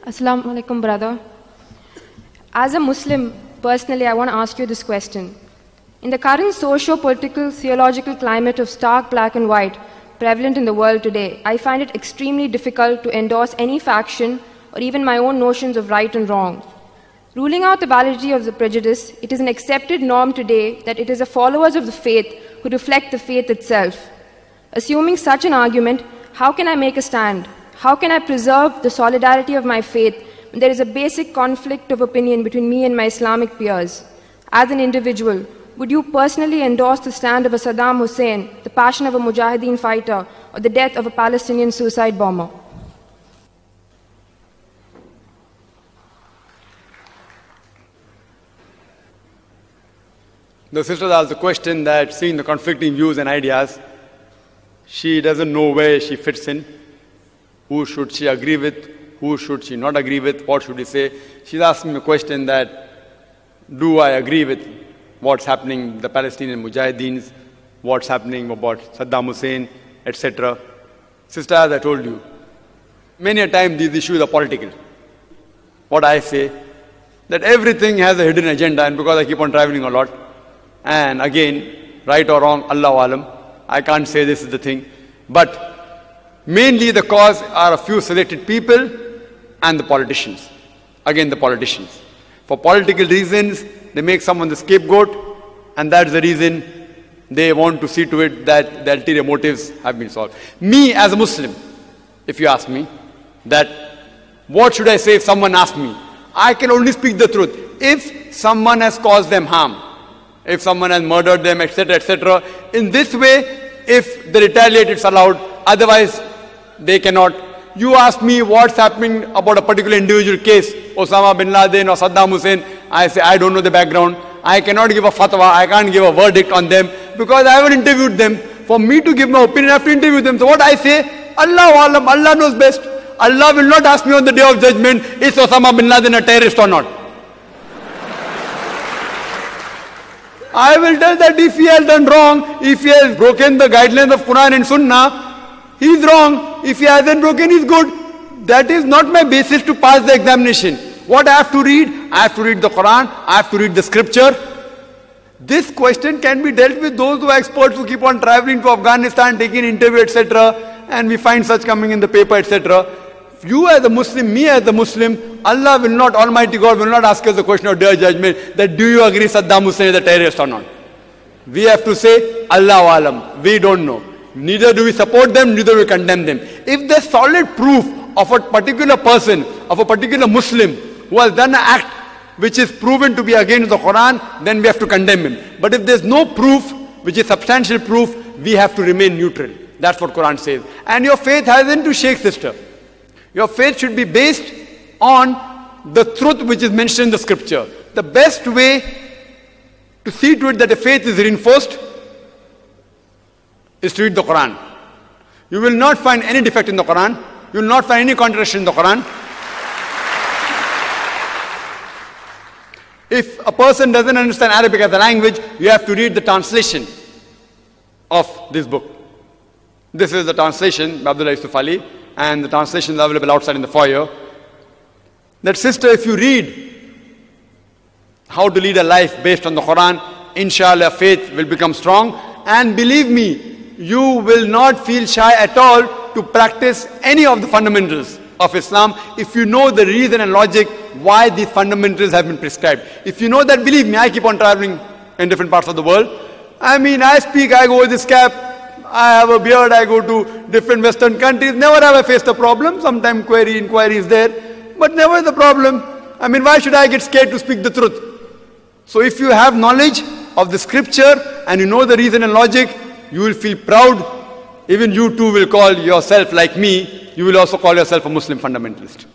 Assalamu alaikum, brother. As a Muslim, personally, I want to ask you this question. In the current socio-political, theological climate of stark black and white prevalent in the world today, I find it extremely difficult to endorse any faction or even my own notions of right and wrong. Ruling out the validity of the prejudice, it is an accepted norm today that it is the followers of the faith who reflect the faith itself. Assuming such an argument, how can I make a stand? How can I preserve the solidarity of my faith when there is a basic conflict of opinion between me and my Islamic peers? As an individual, would you personally endorse the stand of a Saddam Hussein, the passion of a Mujahideen fighter, or the death of a Palestinian suicide bomber? The sister asked the question that, seeing the conflicting views and ideas, she doesn't know where she fits in. Who should she agree with? Who should she not agree with? What should she say? She's asking me a question that, do I agree with what's happening with the Palestinian Mujahideens, what's happening about Saddam Hussein, etc. Sister, as I told you, many a time these issues are political. What I say, that everything has a hidden agenda, and because I keep on traveling a lot, and again, right or wrong, Allahu Alam, I can't say this is the thing, but mainly the cause are a few selected people and the politicians. Again, the politicians. For political reasons, they make someone the scapegoat, and that's the reason they want to see to it that the ulterior motives have been solved. Me as a Muslim, if you ask me, that what should I say if someone asks me? I can only speak the truth. If someone has caused them harm, if someone has murdered them, etc., etc., in this way, if they retaliate, it's allowed. Otherwise, they cannot. You ask me what's happening about a particular individual case, Osama bin Laden or Saddam Hussein, I say I don't know the background. I cannot give a fatwa, I can't give a verdict on them because I haven't interviewed them. For me to give my opinion, I have to interview them. So what I say, Allahu Alam, Allah knows best. Allah will not ask me on the day of judgment, is Osama bin Laden a terrorist or not? I will tell that if he has done wrong, if he has broken the guidelines of Quran and Sunnah, he is wrong. If he hasn't broken, he is good. That is not my basis to pass the examination. What I have to read? I have to read the Quran, I have to read the scripture. This question can be dealt with those who are experts who keep on traveling to Afghanistan, taking interview, etc. And we find such coming in the paper, etc. You as a Muslim, me as a Muslim, Allah will not, Almighty God will not ask us the question of day of judgment that do you agree Saddam Hussein is a terrorist or not. We have to say, Allahu Alam, we don't know. Neither do we support them, neither do we condemn them. If there's solid proof of a particular person, of a particular Muslim who has done an act which is proven to be against the Quran, then we have to condemn him. But if there's no proof, which is substantial proof, we have to remain neutral. That's what Quran says. And your faith hasn't to shake, sister. Your faith should be based on the truth which is mentioned in the scripture. The best way to see to it that the faith is reinforced is to read the Quran. You will not find any defect in the Quran. You will not find any contradiction in the Quran. If a person doesn't understand Arabic as a language, you have to read the translation of this book. This is the translation by Abdullah Yusuf Ali, and the translation is available outside in the foyer. That sister, if you read how to lead a life based on the Quran, inshallah faith will become strong. And believe me, you will not feel shy at all to practice any of the fundamentals of Islam if you know the reason and logic why these fundamentals have been prescribed. If you know that, believe me, I keep on traveling in different parts of the world. I mean, I speak, I go with this cap, I have a beard, I go to different Western countries. Never have I faced a problem. Sometimes inquiry is there, but never the problem. I mean, why should I get scared to speak the truth? So if you have knowledge of the scripture and you know the reason and logic, you will feel proud. Even you too will call yourself, like me, you will also call yourself a Muslim fundamentalist.